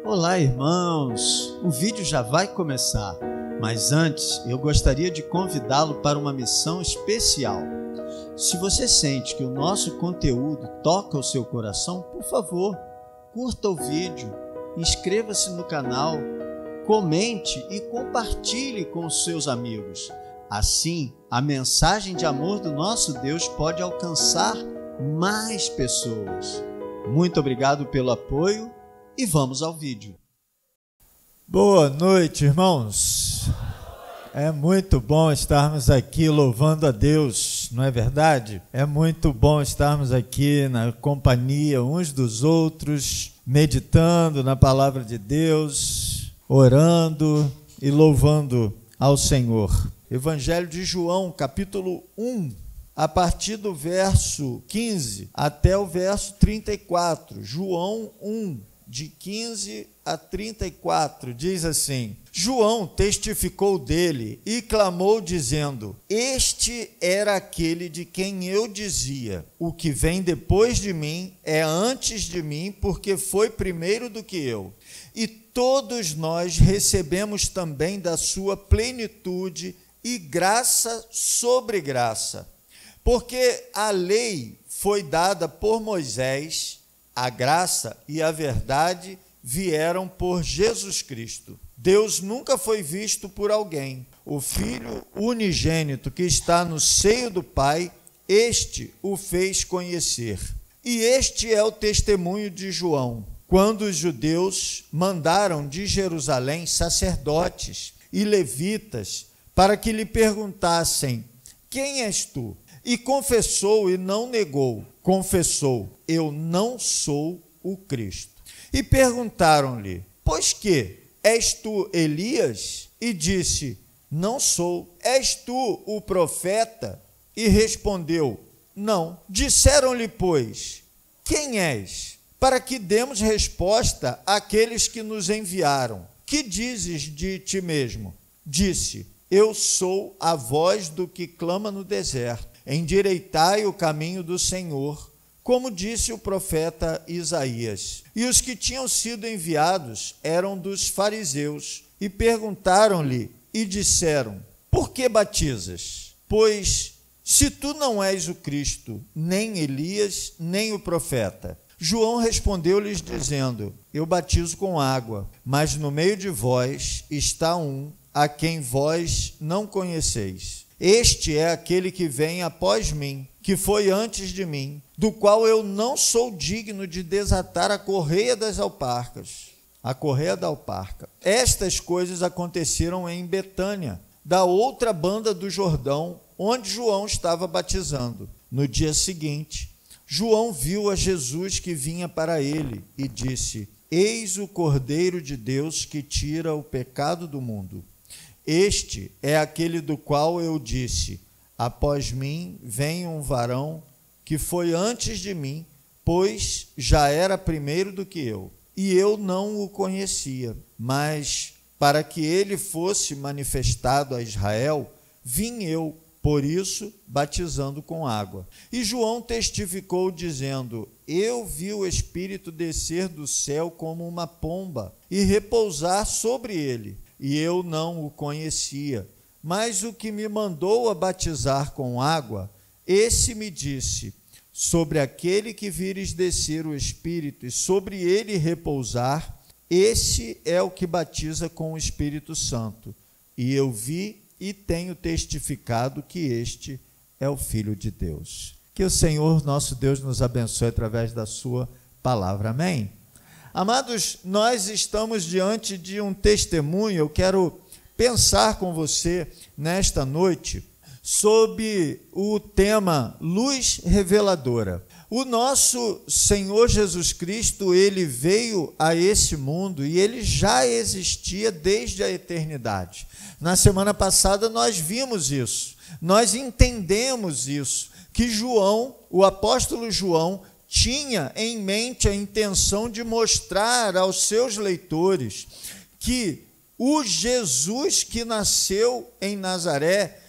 Olá, irmãos! O vídeo já vai começar, mas antes eu gostaria de convidá-lo para uma missão especial. Se você sente que o nosso conteúdo toca o seu coração, por favor, curta o vídeo, inscreva-se no canal, comente e compartilhe com os seus amigos. Assim, a mensagem de amor do nosso Deus pode alcançar mais pessoas. Muito obrigado pelo apoio e vamos ao vídeo. Boa noite, irmãos. É muito bom estarmos aqui louvando a Deus, não é verdade? É muito bom estarmos aqui na companhia uns dos outros, meditando na palavra de Deus, orando e louvando ao Senhor. Evangelho de João, capítulo 1, a partir do verso 15 até o verso 34. João 1, de 15 a 34, diz assim: João testificou dele e clamou dizendo: Este era aquele de quem eu dizia, o que vem depois de mim é antes de mim, porque foi primeiro do que eu. E todos nós recebemos também da sua plenitude e graça sobre graça. Porque a lei foi dada por Moisés, a graça e a verdade vieram por Jesus Cristo. Deus nunca foi visto por alguém. O Filho unigênito que está no seio do Pai, este o fez conhecer. E este é o testemunho de João, quando os judeus mandaram de Jerusalém sacerdotes e levitas para que lhe perguntassem: Quem és tu? E confessou e não negou. Confessou: Eu não sou o Cristo. E perguntaram-lhe: Pois que? És tu Elias? E disse: Não sou. És tu o profeta? E respondeu: Não. Disseram-lhe, pois: Quem és? Para que demos resposta àqueles que nos enviaram. Que dizes de ti mesmo? Disse: Eu sou a voz do que clama no deserto. Endireitai o caminho do Senhor, como disse o profeta Isaías. E os que tinham sido enviados eram dos fariseus, e perguntaram-lhe e disseram: Por que batizas? Pois se tu não és o Cristo, nem Elias, nem o profeta. João respondeu-lhes dizendo: Eu batizo com água, mas no meio de vós está um a quem vós não conheceis. Este é aquele que vem após mim, que foi antes de mim, do qual eu não sou digno de desatar a correia das alparcas. A correia da alparca. Estas coisas aconteceram em Betânia, da outra banda do Jordão, onde João estava batizando. No dia seguinte, João viu a Jesus que vinha para ele e disse: Eis o Cordeiro de Deus que tira o pecado do mundo. Este é aquele do qual eu disse: Após mim vem um varão que foi antes de mim, pois já era primeiro do que eu. E eu não o conhecia, mas para que ele fosse manifestado a Israel, vim eu, por isso, batizando com água. E João testificou dizendo: Eu vi o Espírito descer do céu como uma pomba e repousar sobre ele. E eu não o conhecia, mas o que me mandou a batizar com água, esse me disse: Sobre aquele que vires descer o Espírito e sobre ele repousar, esse é o que batiza com o Espírito Santo. E eu vi e tenho testificado que este é o Filho de Deus. Que o Senhor nosso Deus nos abençoe através da sua palavra. Amém? Amados, nós estamos diante de um testemunho. Eu quero pensar com você nesta noite sobre o tema luz reveladora. O nosso Senhor Jesus Cristo, ele veio a esse mundo e ele já existia desde a eternidade. Na semana passada nós vimos isso, nós entendemos isso, que João, o apóstolo João, tinha em mente a intenção de mostrar aos seus leitores que o Jesus que nasceu em Nazaré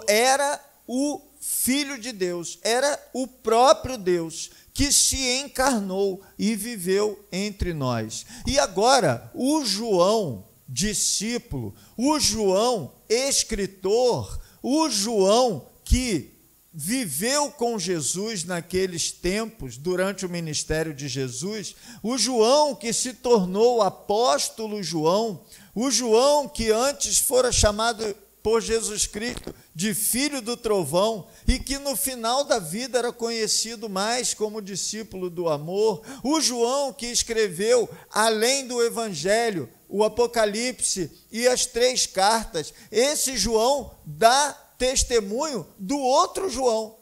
era o Filho de Deus, era o próprio Deus que se encarnou e viveu entre nós. E agora, o João, discípulo, o João, escritor, o João que viveu com Jesus naqueles tempos, durante o ministério de Jesus, o João que se tornou apóstolo João, o João que antes fora chamado por Jesus Cristo de filho do trovão e que no final da vida era conhecido mais como discípulo do amor, o João que escreveu, além do Evangelho, o Apocalipse e as 3 cartas, esse João dá testemunho do outro João.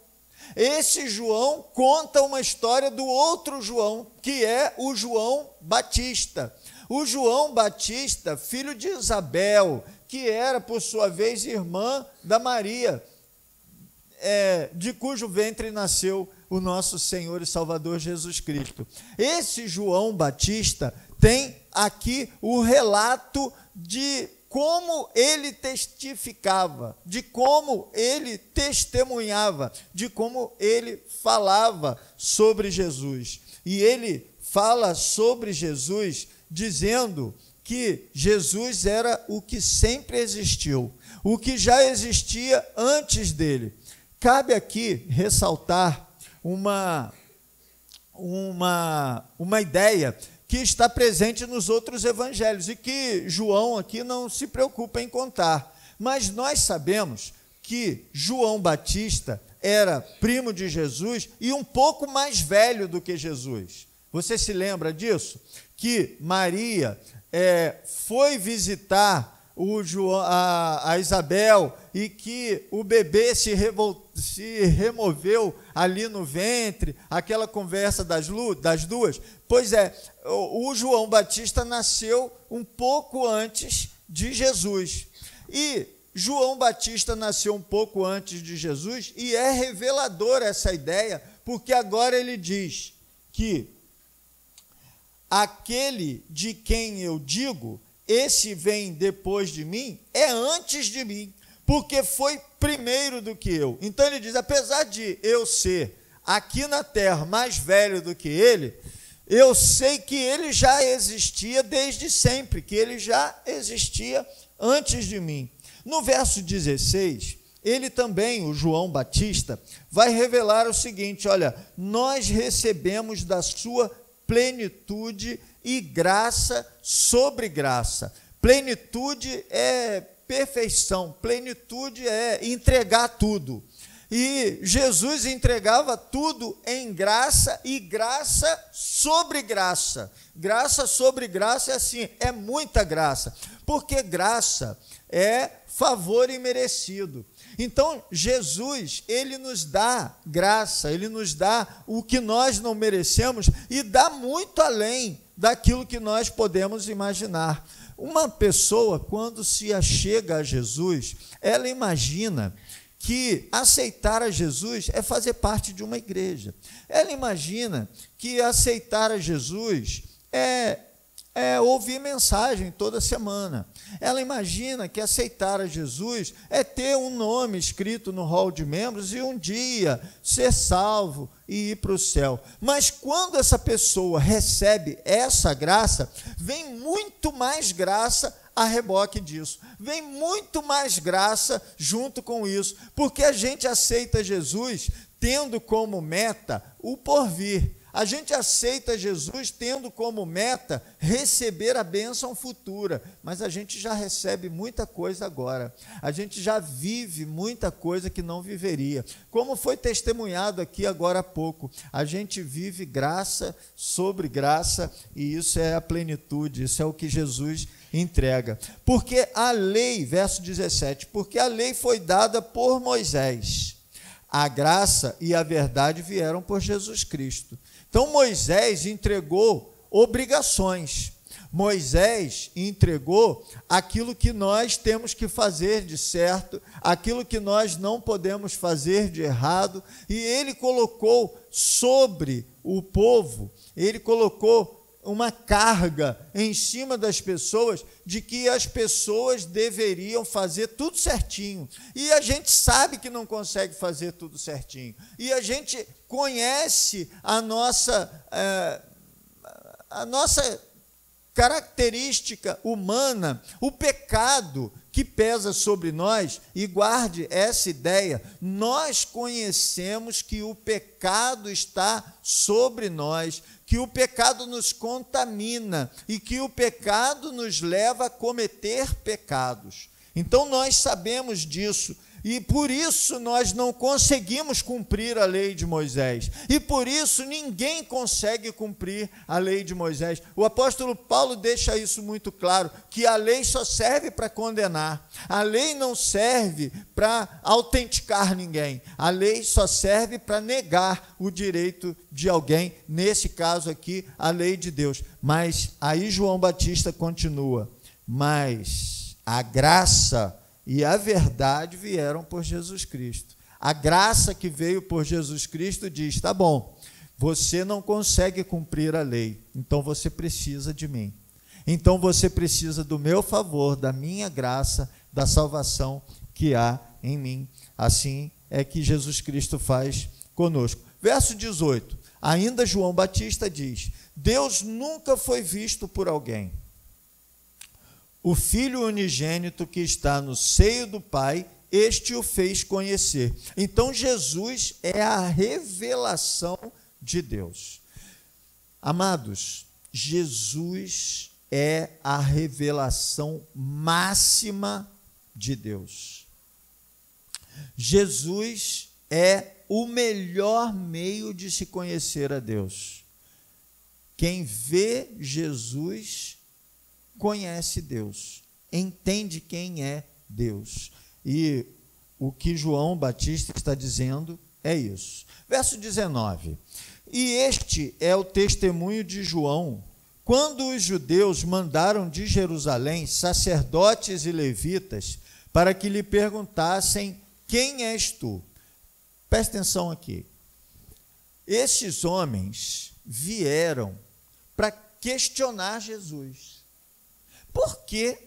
Esse João conta uma história do outro João, que é o João Batista. O João Batista, filho de Isabel, que era, por sua vez, irmã da Maria, de cujo ventre nasceu o nosso Senhor e Salvador Jesus Cristo. Esse João Batista tem aqui o relato de como ele testificava, de como ele testemunhava, de como ele falava sobre Jesus. E ele fala sobre Jesus dizendo que Jesus era o que sempre existiu, o que já existia antes dele. Cabe aqui ressaltar uma ideia que está presente nos outros evangelhos e que João aqui não se preocupa em contar. Mas nós sabemos que João Batista era primo de Jesus e um pouco mais velho do que Jesus. Você se lembra disso? Que Maria foi visitar a Isabel e que o bebê se removeu ali no ventre, aquela conversa das duas. Pois é, o João Batista nasceu um pouco antes de Jesus. E João Batista nasceu um pouco antes de Jesus e é revelador essa ideia, porque agora ele diz que aquele de quem eu digo, esse vem depois de mim, é antes de mim, porque foi primeiro do que eu. Então ele diz, apesar de eu ser aqui na terra mais velho do que ele, eu sei que ele já existia desde sempre, que ele já existia antes de mim. No verso 16, ele também, o João Batista, vai revelar o seguinte, olha, nós recebemos da sua plenitude e graça sobre graça. Plenitude é perfeição, plenitude é entregar tudo. E Jesus entregava tudo em graça e graça sobre graça. Graça sobre graça é assim, é muita graça, porque graça é favor imerecido. Então, Jesus, ele nos dá graça, ele nos dá o que nós não merecemos e dá muito além daquilo que nós podemos imaginar. Uma pessoa, quando se achega a Jesus, ela imagina que aceitar a Jesus é fazer parte de uma igreja. Ela imagina que aceitar a Jesus é ouvir mensagem toda semana. Ela imagina que aceitar a Jesus é ter um nome escrito no hall de membros e um dia ser salvo e ir para o céu. Mas quando essa pessoa recebe essa graça, vem muito mais graça a reboque disso. Vem muito mais graça junto com isso, porque a gente aceita Jesus tendo como meta o porvir. A gente aceita Jesus tendo como meta receber a bênção futura, mas a gente já recebe muita coisa agora. A gente já vive muita coisa que não viveria. Como foi testemunhado aqui agora há pouco, a gente vive graça sobre graça e isso é a plenitude, isso é o que Jesus entrega. Porque a lei, verso 17, porque a lei foi dada por Moisés, a graça e a verdade vieram por Jesus Cristo. Então Moisés entregou obrigações, Moisés entregou aquilo que nós temos que fazer de certo, aquilo que nós não podemos fazer de errado, e ele colocou sobre o povo, ele colocou uma carga em cima das pessoas de que as pessoas deveriam fazer tudo certinho. E a gente sabe que não consegue fazer tudo certinho. E a gente conhece a nossa característica humana, o pecado que pesa sobre nós, e guarde essa ideia, nós conhecemos que o pecado está sobre nós, que o pecado nos contamina e que o pecado nos leva a cometer pecados. Então nós sabemos disso. E por isso nós não conseguimos cumprir a lei de Moisés. E por isso ninguém consegue cumprir a lei de Moisés. O apóstolo Paulo deixa isso muito claro, que a lei só serve para condenar. A lei não serve para autenticar ninguém. A lei só serve para negar o direito de alguém, nesse caso aqui, a lei de Deus. Mas aí João Batista continua, mas a graça e a verdade vieram por Jesus Cristo. A graça que veio por Jesus Cristo diz, tá bom, você não consegue cumprir a lei, então você precisa de mim. Então você precisa do meu favor, da minha graça, da salvação que há em mim. Assim é que Jesus Cristo faz conosco. Verso 18, ainda João Batista diz, Deus nunca foi visto por alguém. O Filho unigênito que está no seio do Pai, este o fez conhecer. Então, Jesus é a revelação de Deus. Amados, Jesus é a revelação máxima de Deus. Jesus é o melhor meio de se conhecer a Deus. Quem vê Jesus conhece Deus, entende quem é Deus. E o que João Batista está dizendo é isso. Verso 19. E este é o testemunho de João, quando os judeus mandaram de Jerusalém sacerdotes e levitas para que lhe perguntassem, quem és tu? Presta atenção aqui. Esses homens vieram para questionar Jesus. Por que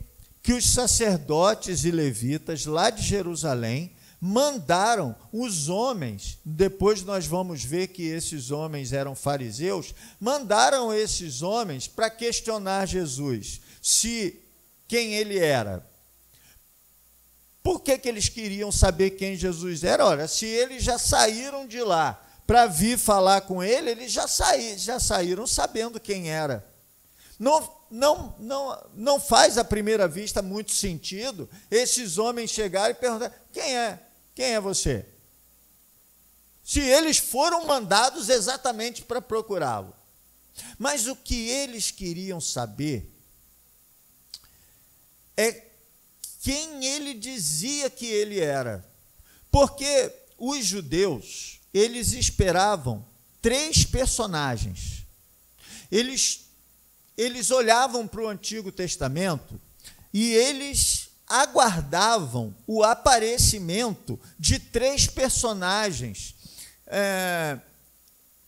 que os sacerdotes e levitas lá de Jerusalém mandaram os homens, depois nós vamos ver que esses homens eram fariseus, mandaram esses homens para questionar Jesus, quem ele era? Por que que eles queriam saber quem Jesus era? Ora, se eles já saíram de lá para vir falar com ele, eles já saíram sabendo quem era. Não faz à primeira vista muito sentido esses homens chegarem e perguntar, quem é você? Se eles foram mandados exatamente para procurá-lo. Mas o que eles queriam saber é quem ele dizia que ele era. Porque os judeus, eles esperavam 3 personagens. Eles olhavam para o Antigo Testamento e eles aguardavam o aparecimento de 3 personagens,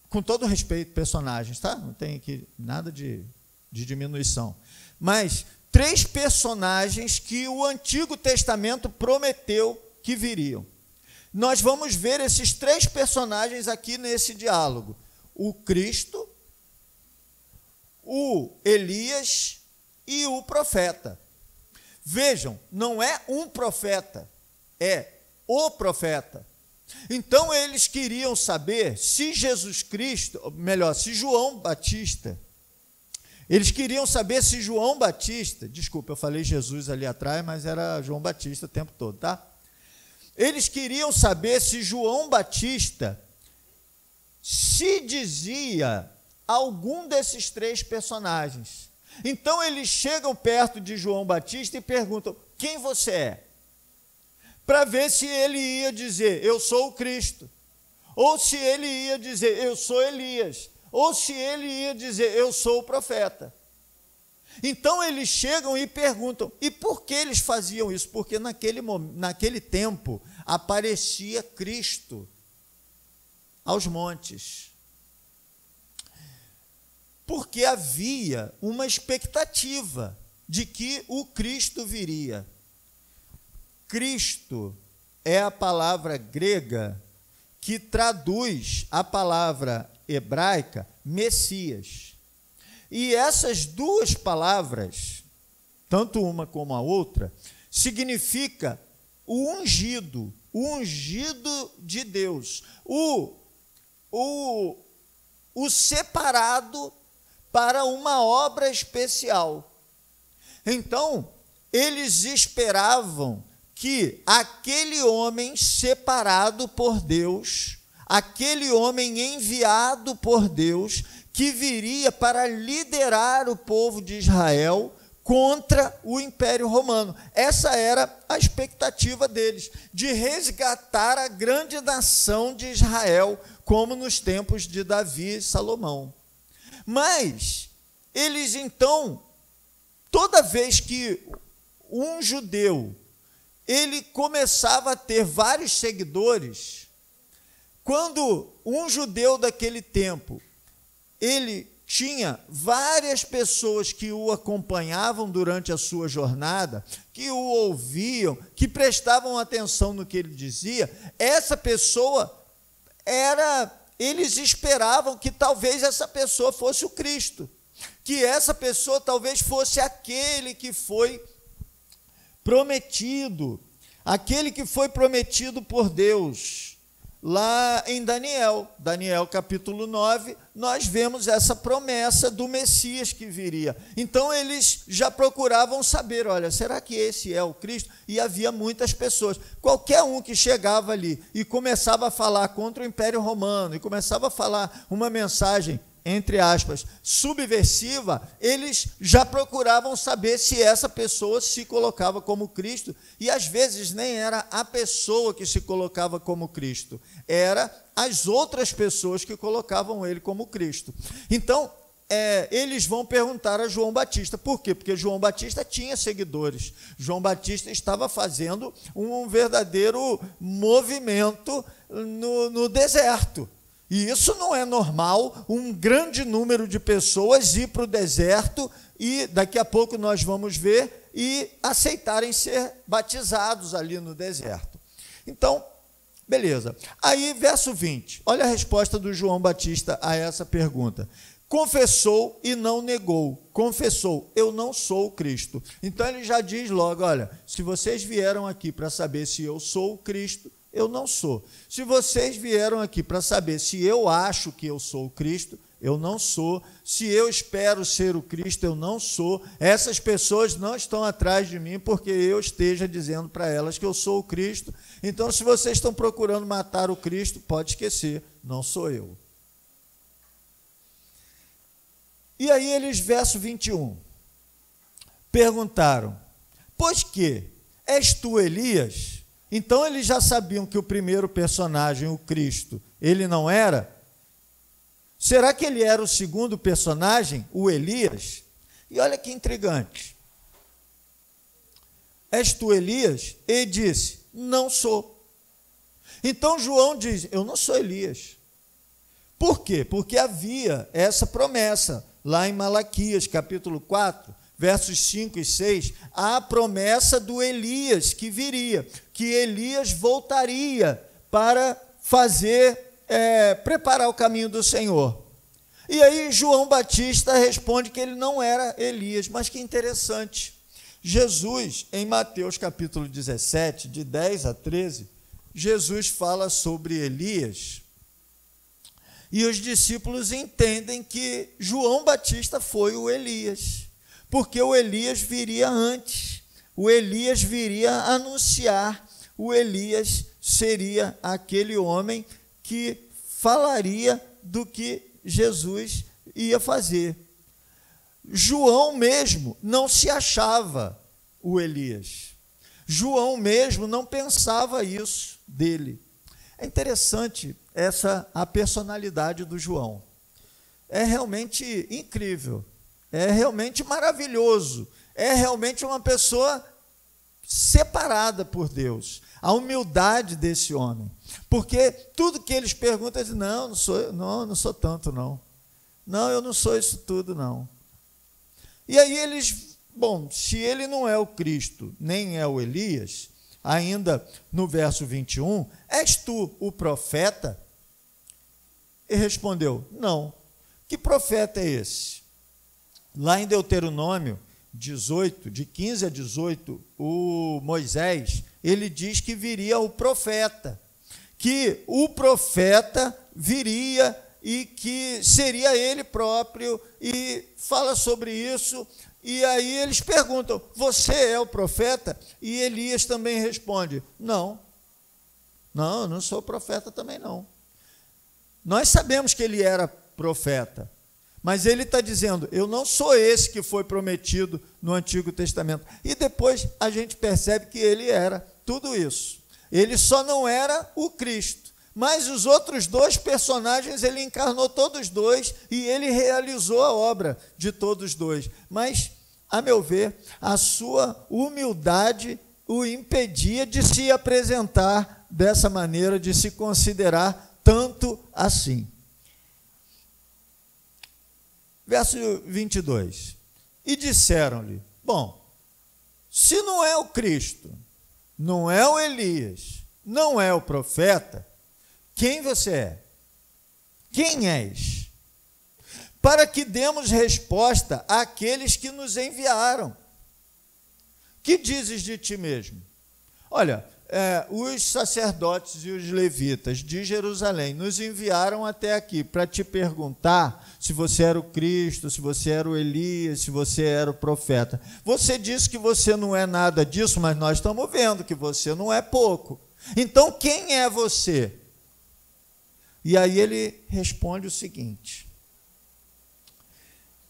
com todo respeito, personagens, tá? Não tem aqui nada de diminuição, mas 3 personagens que o Antigo Testamento prometeu que viriam. Nós vamos ver esses 3 personagens aqui nesse diálogo: o Cristo, o Elias e o profeta. Vejam, não é um profeta, é o profeta. Então eles queriam saber se Jesus Cristo, melhor, se João Batista, eles queriam saber se João Batista, desculpa, eu falei Jesus ali atrás, mas era João Batista o tempo todo, tá? Eles queriam saber se João Batista se dizia algum desses 3 personagens. Então eles chegam perto de João Batista e perguntam, quem você é? Para ver se ele ia dizer, eu sou o Cristo, ou se ele ia dizer, eu sou Elias, ou se ele ia dizer, eu sou o profeta. Então eles chegam e perguntam, e por que eles faziam isso? Porque naquele tempo aparecia Cristo aos montes. Porque havia uma expectativa de que o Cristo viria. Cristo é a palavra grega que traduz a palavra hebraica Messias. E essas duas palavras, tanto uma como a outra, significa o ungido de Deus, o separado para uma obra especial. Então, eles esperavam que aquele homem separado por Deus, aquele homem enviado por Deus, que viria para liderar o povo de Israel contra o Império Romano. Essa era a expectativa deles, de resgatar a grande nação de Israel, como nos tempos de Davi e Salomão. Mas eles então, toda vez que um judeu ele começava a ter vários seguidores, quando um judeu daquele tempo ele tinha várias pessoas que o acompanhavam durante a sua jornada, que o ouviam, que prestavam atenção no que ele dizia, essa pessoa eles esperavam que talvez essa pessoa fosse o Cristo, que essa pessoa talvez fosse aquele que foi prometido, aquele que foi prometido por Deus. Lá em Daniel capítulo 9, nós vemos essa promessa do Messias que viria. Então eles já procuravam saber, olha, será que esse é o Cristo? E havia muitas pessoas, qualquer um que chegava ali e começava a falar contra o Império Romano, e começava a falar uma mensagem, entre aspas, subversiva, eles já procuravam saber se essa pessoa se colocava como Cristo, e às vezes nem era a pessoa que se colocava como Cristo, era as outras pessoas que colocavam ele como Cristo. Então, eles vão perguntar a João Batista. Por quê? Porque João Batista tinha seguidores. João Batista estava fazendo um verdadeiro movimento no deserto. E isso não é normal, um grande número de pessoas ir para o deserto e daqui a pouco nós vamos ver e aceitarem ser batizados ali no deserto. Então, beleza. Aí, verso 20, olha a resposta do João Batista a essa pergunta. Confessou e não negou. Confessou, eu não sou o Cristo. Então ele já diz logo, olha, se vocês vieram aqui para saber se eu sou o Cristo, eu não sou. Se vocês vieram aqui para saber se eu acho que eu sou o Cristo, eu não sou. Se eu espero ser o Cristo, eu não sou. Essas pessoas não estão atrás de mim porque eu esteja dizendo para elas que eu sou o Cristo. Então, se vocês estão procurando matar o Cristo, pode esquecer, não sou eu. E aí eles, verso 21, perguntaram, pois que, és tu Elias? Então eles já sabiam que o primeiro personagem, o Cristo, ele não era? Será que ele era o segundo personagem, o Elias? E olha que intrigante. És tu Elias? Ele disse, não sou. Então João diz, eu não sou Elias. Por quê? Porque havia essa promessa, lá em Malaquias, capítulo 4, versos 5 e 6, a promessa do Elias que viria, que Elias voltaria para preparar o caminho do Senhor. E aí João Batista responde que ele não era Elias, mas que interessante. Jesus, em Mateus capítulo 17, de 10 a 13, Jesus fala sobre Elias, e os discípulos entendem que João Batista foi o Elias, porque o Elias viria antes, o Elias viria anunciar, o Elias seria aquele homem que falaria do que Jesus ia fazer. João mesmo não se achava o Elias, João mesmo não pensava isso dele. É interessante a personalidade do João, é realmente incrível, é realmente maravilhoso, é realmente uma pessoa separada por Deus, a humildade desse homem, porque tudo que eles perguntam, eles dizem, não sou tanto não, Não, eu não sou isso tudo, não. E aí eles, bom, se ele não é o Cristo, nem é o Elias, ainda no verso 21, és tu o profeta? E respondeu, não. Que profeta é esse? Lá em Deuteronômio 18, de 15 a 18, o Moisés, ele diz que viria o profeta, que o profeta viria e que seria ele próprio, e fala sobre isso, e aí eles perguntam, você é o profeta? E Elias também responde, não, eu não sou profeta também não. Nós sabemos que ele era profeta, mas ele está dizendo, eu não sou esse que foi prometido no Antigo Testamento. E depois a gente percebe que ele era tudo isso. Ele só não era o Cristo. Mas os outros dois personagens, ele encarnou todos dois e ele realizou a obra de todos dois. Mas, a meu ver, a sua humildade o impedia de se apresentar dessa maneira, de se considerar tanto assim. Verso 22. E disseram-lhe, bom, se não é o Cristo, não é o Elias, não é o profeta, quem você é? Quem és? Para que demos resposta àqueles que nos enviaram. Que dizes de ti mesmo? Olha, os sacerdotes e os levitas de Jerusalém nos enviaram até aqui para te perguntar se você era o Cristo, se você era o Elias, se você era o profeta. Você disse que você não é nada disso, mas nós estamos vendo que você não é pouco. Então, quem é você? E aí ele responde o seguinte,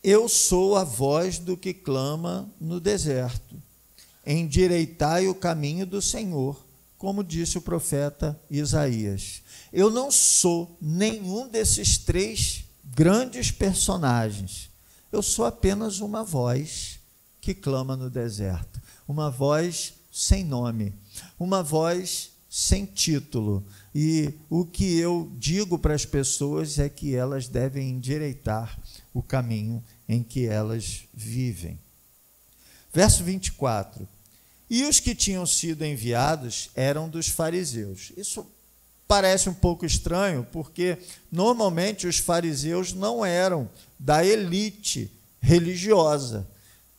eu sou a voz do que clama no deserto, endireitai o caminho do Senhor, como disse o profeta Isaías. Eu não sou nenhum desses três grandes personagens, eu sou apenas uma voz que clama no deserto, uma voz sem nome, uma voz sem título, e o que eu digo para as pessoas é que elas devem endireitar o caminho em que elas vivem. Verso 24, e os que tinham sido enviados eram dos fariseus. Isso parece um pouco estranho, porque normalmente os fariseus não eram da elite religiosa,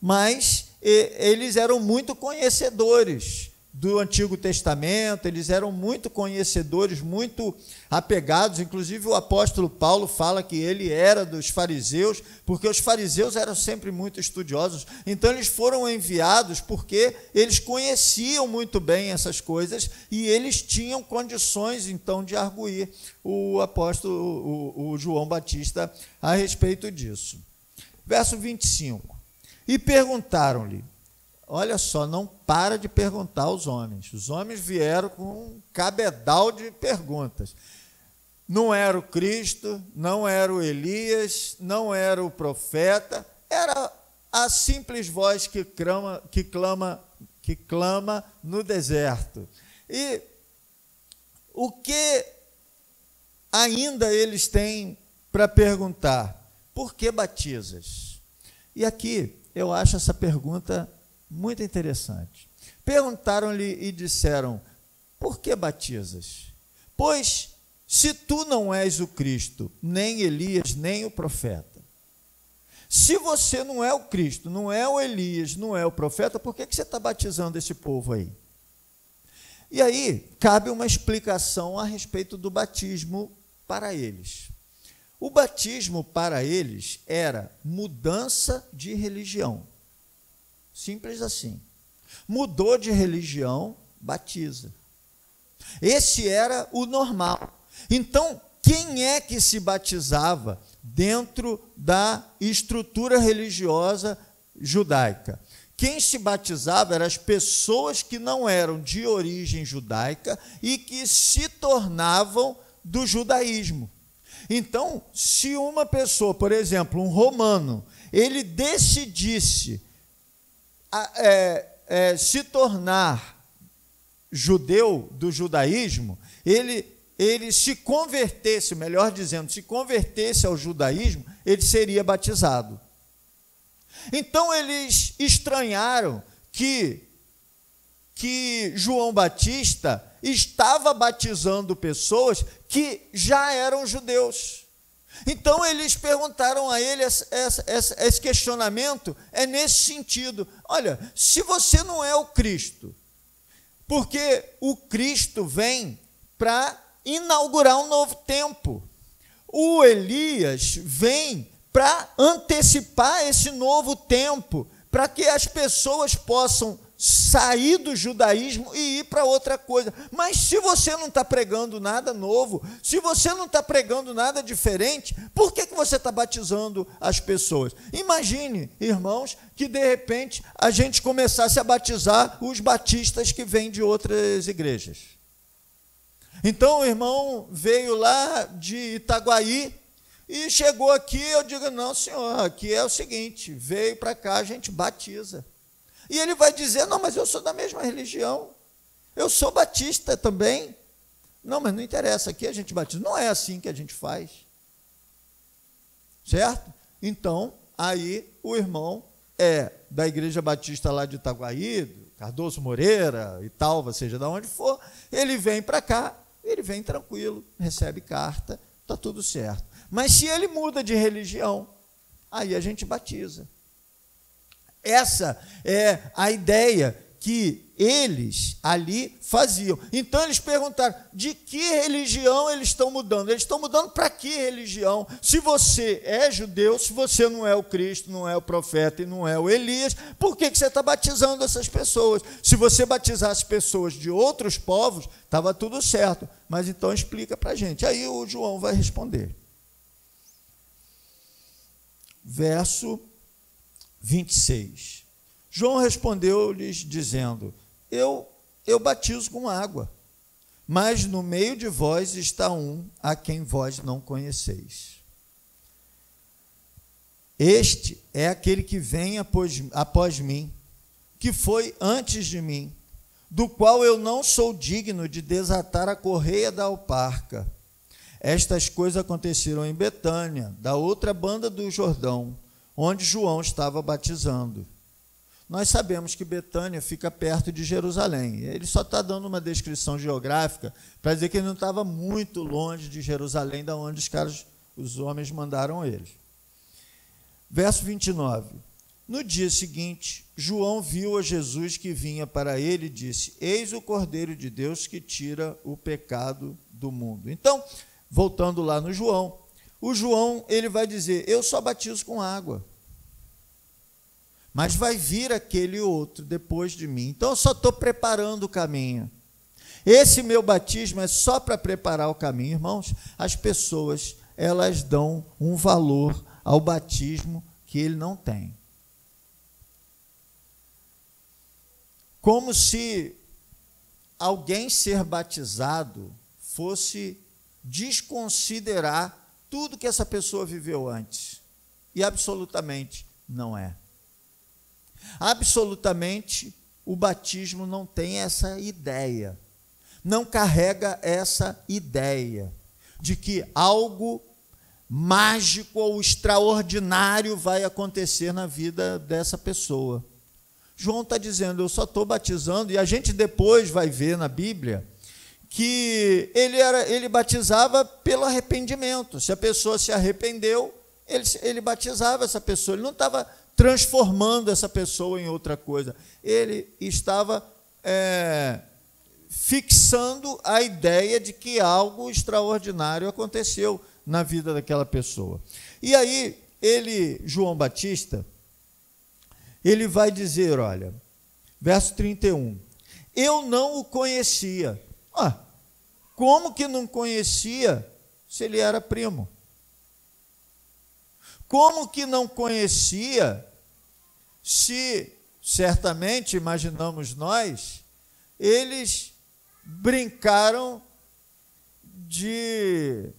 mas eles eram muito conhecedores do Antigo Testamento, eles eram muito conhecedores, muito apegados, inclusive o apóstolo Paulo fala que ele era dos fariseus, porque os fariseus eram sempre muito estudiosos, então eles foram enviados porque eles conheciam muito bem essas coisas e eles tinham condições então de arguir o apóstolo, o João Batista a respeito disso. Verso 25, e perguntaram-lhe, olha só, não para de perguntar aos homens. Os homens vieram com um cabedal de perguntas. Não era o Cristo, não era o Elias, não era o profeta, era a simples voz que clama no deserto. E o que ainda eles têm para perguntar? Por que batizas? E aqui eu acho essa pergunta muito interessante. Perguntaram-lhe e disseram, por que batizas? Pois, se tu não és o Cristo, nem Elias, nem o profeta. Se você não é o Cristo, não é o Elias, não é o profeta, por que você está batizando esse povo aí? E aí, cabe uma explicação a respeito do batismo para eles. O batismo para eles era mudança de religião. Simples assim. Mudou de religião, batiza. Esse era o normal. Então, quem é que se batizava dentro da estrutura religiosa judaica? Quem se batizava eram as pessoas que não eram de origem judaica e que se tornavam do judaísmo. Então, se uma pessoa, por exemplo, um romano, ele decidisse se tornar judeu do judaísmo, ele ele se convertesse, melhor dizendo, se convertesse ao judaísmo, ele seria batizado. Então eles estranharam que João Batista estava batizando pessoas que já eram judeus. Então eles perguntaram a ele, esse questionamento é nesse sentido: olha, se você não é o Cristo, porque o Cristo vem para inaugurar um novo tempo, o Elias vem para antecipar esse novo tempo, para que as pessoas possam sair do judaísmo e ir para outra coisa. Mas se você não está pregando nada novo, se você não está pregando nada diferente, por que você está batizando as pessoas? Imagine, irmãos, que de repente a gente começasse a batizar os batistas que vêm de outras igrejas. Então o irmão veio lá de Itaguaí e chegou aqui, eu digo: não, senhor, aqui é o seguinte, veio para cá, a gente batiza. E ele vai dizer: não, mas eu sou da mesma religião, eu sou batista também. Não, mas não interessa, aqui a gente batiza. Não é assim que a gente faz. Certo? Então, aí o irmão é da Igreja Batista lá de Itaguaí, Cardoso Moreira e tal, seja de onde for, ele vem para cá, ele vem tranquilo, recebe carta, está tudo certo. Mas se ele muda de religião, aí a gente batiza. Essa é a ideia que eles ali faziam. Então eles perguntaram: de que religião eles estão mudando? Eles estão mudando para que religião? Se você é judeu, se você não é o Cristo, não é o profeta e não é o Elias, por que você está batizando essas pessoas? Se você batizasse pessoas de outros povos, estava tudo certo. Mas então explica para a gente. Aí o João vai responder. Verso 26. João respondeu-lhes dizendo: eu batizo com água, mas no meio de vós está um a quem vós não conheceis. Este é aquele que vem após mim, que foi antes de mim, do qual eu não sou digno de desatar a correia da alparca. Estas coisas aconteceram em Betânia, da outra banda do Jordão, onde João estava batizando. Nós sabemos que Betânia fica perto de Jerusalém. Ele só está dando uma descrição geográfica para dizer que ele não estava muito longe de Jerusalém, da onde os homens mandaram ele. Verso 29. No dia seguinte, João viu a Jesus que vinha para ele e disse: eis o Cordeiro de Deus que tira o pecado do mundo. Então, voltando lá no João, o João ele vai dizer: eu só batizo com água, mas vai vir aquele outro depois de mim. Então eu só estou preparando o caminho. Esse meu batismo é só para preparar o caminho. Irmãos, as pessoas, elas dão um valor ao batismo que ele não tem. Como se alguém ser batizado fosse desconsiderar tudo que essa pessoa viveu antes. E absolutamente não é. Absolutamente, o batismo não tem essa ideia, não carrega essa ideia de que algo mágico ou extraordinário vai acontecer na vida dessa pessoa. João está dizendo: eu só estou batizando, e a gente depois vai ver na Bíblia que ele batizava pelo arrependimento. Se a pessoa se arrependeu, ele batizava essa pessoa, ele não estava transformando essa pessoa em outra coisa, ele estava fixando a ideia de que algo extraordinário aconteceu na vida daquela pessoa. E aí, João Batista, ele vai dizer, olha, verso 31, eu não o conhecia. Como que não conhecia se ele era primo? Como que não conhecia se, certamente, imaginamos nós, eles brincaram de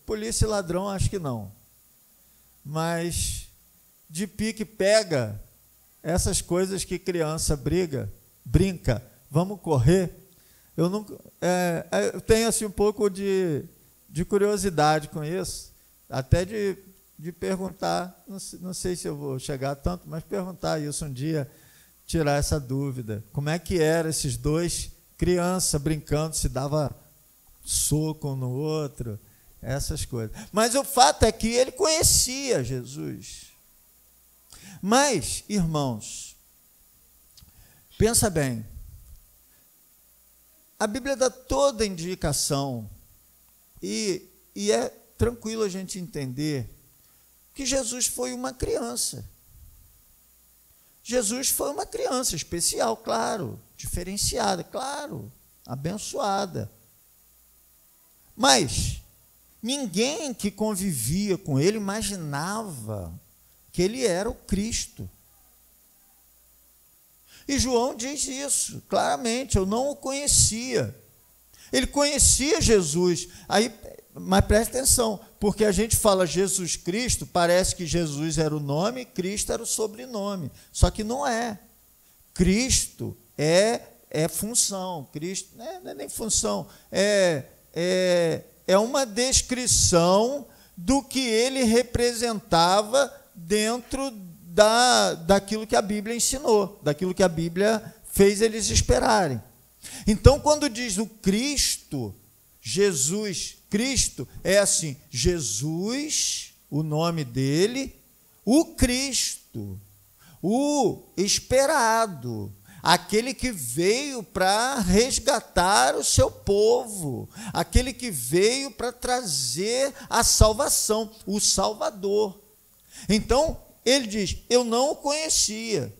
polícia e ladrão, acho que não, mas de pique-pega, essas coisas que criança brinca, vamos correr, Eu tenho assim, um pouco de curiosidade com isso, até de perguntar, não sei se eu vou chegar tanto, mas perguntar isso um dia, tirar essa dúvida. Como é que eram esses dois crianças brincando, se dava soco um no outro, essas coisas. Mas o fato é que ele conhecia Jesus. Mas, irmãos, pensa bem, a Bíblia dá toda a indicação, e é tranquilo a gente entender que Jesus foi uma criança. Jesus foi uma criança especial, claro, diferenciada, claro, abençoada. Mas ninguém que convivia com ele imaginava que ele era o Cristo. E João diz isso claramente, eu não o conhecia. Ele conhecia Jesus. Mas preste atenção, porque a gente fala Jesus Cristo, parece que Jesus era o nome e Cristo era o sobrenome. Só que não é. Cristo é função. Cristo não é nem função, é uma descrição do que ele representava dentro daquilo que a Bíblia ensinou, daquilo que a Bíblia fez eles esperarem. Então, quando diz o Cristo, Jesus, Cristo, é assim, Jesus, o nome dele, o Cristo, o esperado, aquele que veio para resgatar o seu povo, aquele que veio para trazer a salvação, o Salvador. Então, ele diz, eu não o conhecia,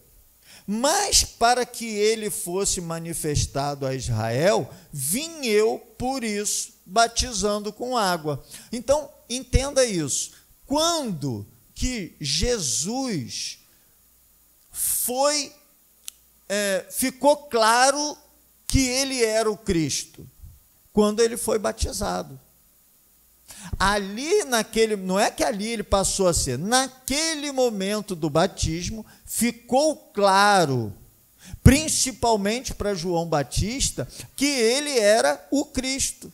mas para que ele fosse manifestado a Israel, vim eu, por isso, batizando com água. Então, entenda isso. Quando que Jesus ficou claro que ele era o Cristo? Quando ele foi batizado. Ali não é que ali ele passou a ser, naquele momento do batismo, ficou claro, principalmente para João Batista, que ele era o Cristo,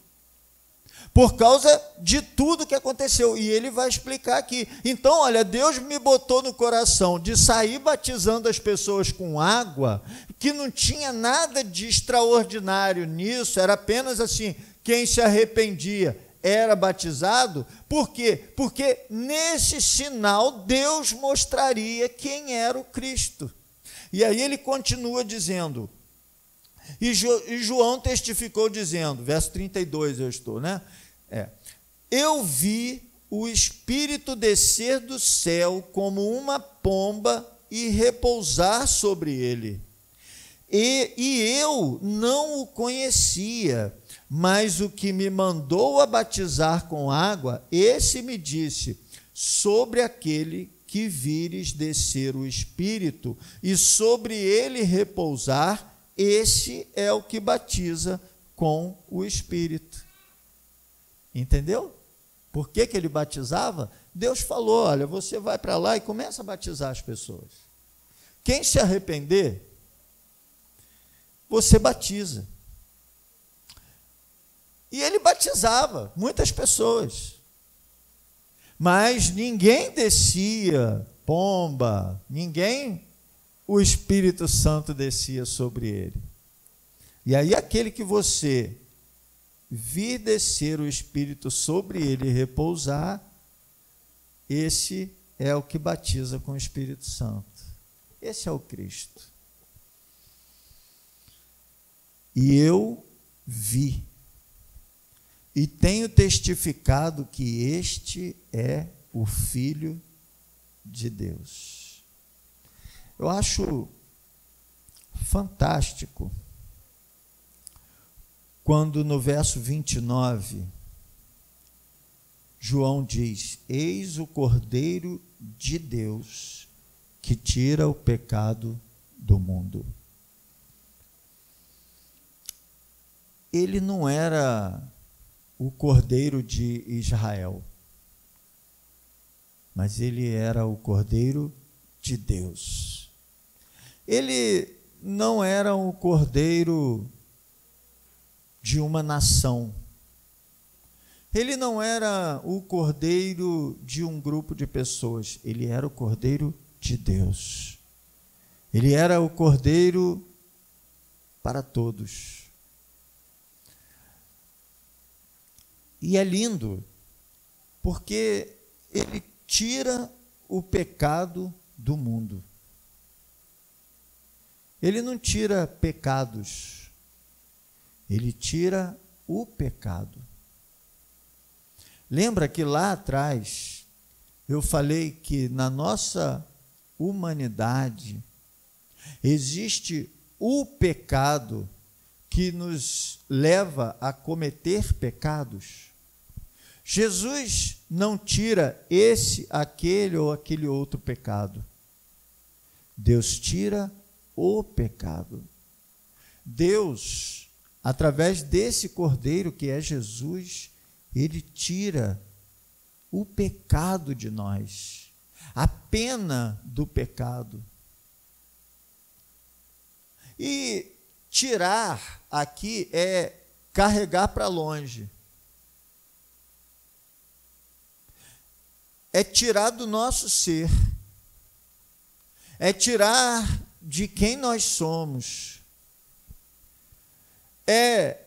por causa de tudo que aconteceu, e ele vai explicar aqui. Então, olha, Deus me botou no coração de sair batizando as pessoas com água, que não tinha nada de extraordinário nisso, era apenas assim, quem se arrependia era batizado. Por quê? Porque nesse sinal Deus mostraria quem era o Cristo. E aí ele continua dizendo, e João testificou dizendo, verso 32 eu estou, né? Eu vi o Espírito descer do céu como uma pomba e repousar sobre ele. E eu não o conhecia, mas o que me mandou a batizar com água, esse me disse, sobre aquele que vires descer o Espírito, e sobre ele repousar, esse é o que batiza com o Espírito. Entendeu? Por que ele batizava? Deus falou, olha, você vai para lá e começa a batizar as pessoas. Quem se arrepender, você batiza. E ele batizava muitas pessoas, mas ninguém descia pomba, o Espírito Santo descia sobre ele. E aí aquele que você vir descer o Espírito sobre ele e repousar, esse é o que batiza com o Espírito Santo. Esse é o Cristo. E eu vi, e tenho testificado que este é o Filho de Deus. Eu acho fantástico quando no verso 29, João diz, eis o Cordeiro de Deus que tira o pecado do mundo. Ele não era o Cordeiro de Israel, mas ele era o Cordeiro de Deus. Ele não era um Cordeiro de uma nação. Ele não era o cordeiro de um grupo de pessoas, ele era o cordeiro de Deus. Ele era o cordeiro para todos. E é lindo, porque ele tira o pecado do mundo. Ele não tira pecados, ele tira o pecado. Lembra que lá atrás eu falei que na nossa humanidade existe o pecado que nos leva a cometer pecados? Jesus não tira esse, aquele ou aquele outro pecado. Deus tira o pecado. Deus, através desse cordeiro que é Jesus, ele tira o pecado de nós, a pena do pecado. E tirar aqui é carregar para longe. É tirar do nosso ser. É tirar de quem nós somos. É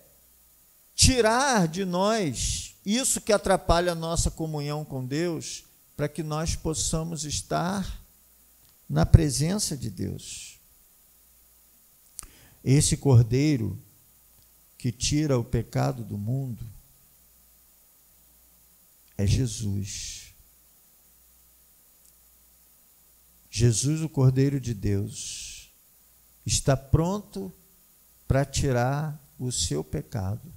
tirar de nós isso que atrapalha a nossa comunhão com Deus, para que nós possamos estar na presença de Deus. Esse cordeiro que tira o pecado do mundo é Jesus. Jesus, o Cordeiro de Deus, está pronto para tirar o seu pecado.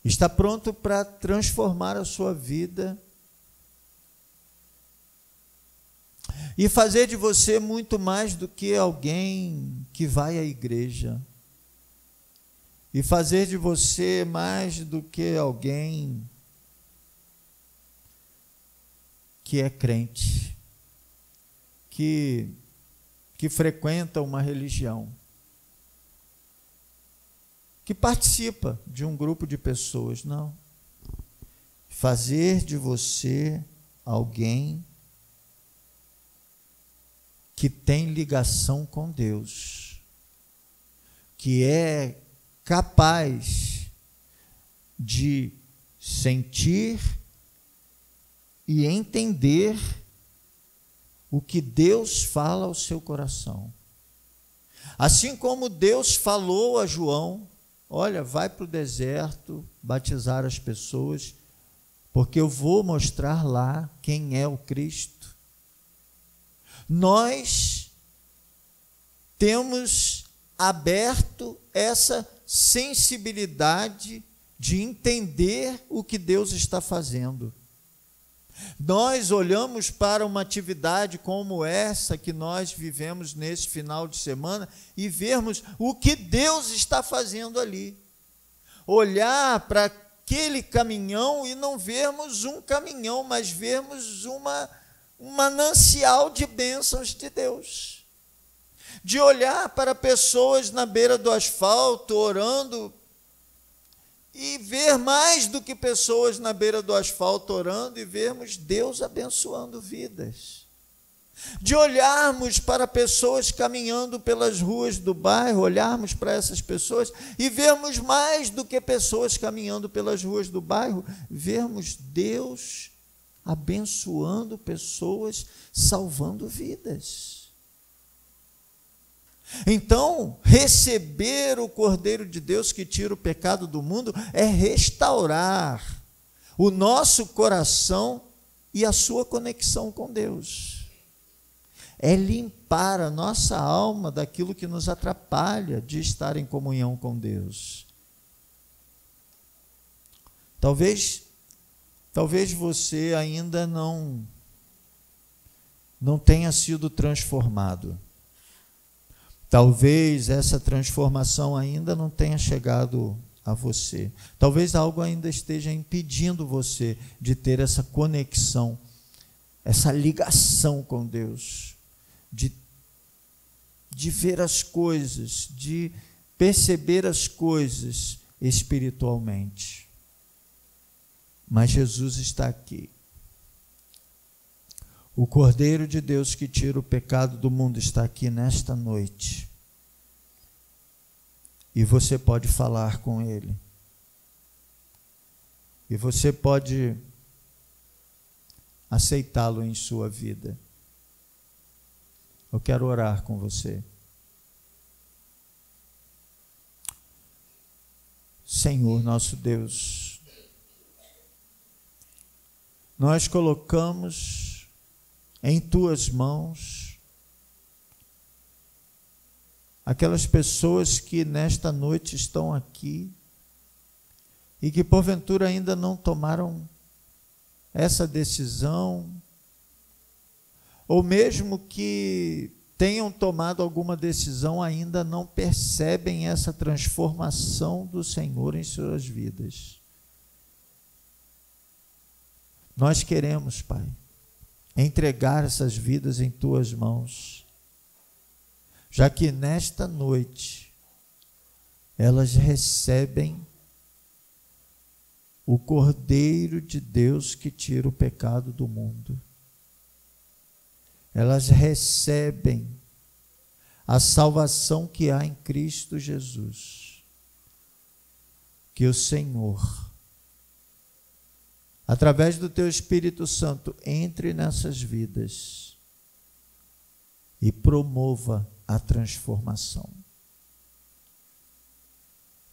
Está pronto para transformar a sua vida e fazer de você muito mais do que alguém que vai à igreja. E fazer de você mais do que alguém que é crente, que frequenta uma religião, que participa de um grupo de pessoas. Não. Fazer de você alguém que tem ligação com Deus, que é capaz de sentir e entender o que Deus fala ao seu coração. Assim como Deus falou a João: olha, vai para o deserto batizar as pessoas, porque eu vou mostrar lá quem é o Cristo. Nós temos aberto essa sensibilidade de entender o que Deus está fazendo. Nós olhamos para uma atividade como essa que nós vivemos nesse final de semana e vermos o que Deus está fazendo ali. Olhar para aquele caminhão e não vermos um caminhão, mas vermos um manancial de bênçãos de Deus. De olhar para pessoas na beira do asfalto orando e ver mais do que pessoas na beira do asfalto orando e vermos Deus abençoando vidas. De olharmos para pessoas caminhando pelas ruas do bairro, olharmos para essas pessoas e vermos mais do que pessoas caminhando pelas ruas do bairro, vermos Deus abençoando pessoas, salvando vidas. Então, receber o Cordeiro de Deus que tira o pecado do mundo é restaurar o nosso coração e a sua conexão com Deus. É limpar a nossa alma daquilo que nos atrapalha de estar em comunhão com Deus. Talvez você ainda não tenha sido transformado. Talvez essa transformação ainda não tenha chegado a você. Talvez algo ainda esteja impedindo você de ter essa conexão, essa ligação com Deus, de ver as coisas, de perceber as coisas espiritualmente. Mas Jesus está aqui. O Cordeiro de Deus que tira o pecado do mundo está aqui nesta noite. E você pode falar com Ele. E você pode aceitá-lo em sua vida. Eu quero orar com você. Senhor, nosso Deus, nós colocamos em tuas mãos aquelas pessoas que nesta noite estão aqui e que porventura ainda não tomaram essa decisão, ou mesmo que tenham tomado alguma decisão, ainda não percebem essa transformação do Senhor em suas vidas. Nós queremos, Pai, entregar essas vidas em tuas mãos, já que nesta noite elas recebem o Cordeiro de Deus que tira o pecado do mundo. Elas recebem a salvação que há em Cristo Jesus. Que o Senhor, através do teu Espírito Santo, entre nessas vidas e promova a transformação.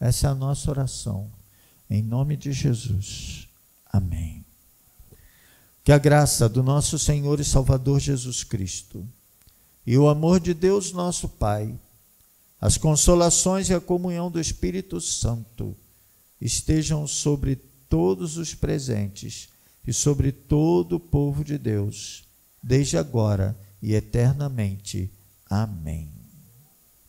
Essa é a nossa oração, em nome de Jesus. Amém. Que a graça do nosso Senhor e Salvador Jesus Cristo e o amor de Deus nosso Pai, as consolações e a comunhão do Espírito Santo estejam sobre todos os presentes e sobre todo o povo de Deus, desde agora e eternamente. Amém.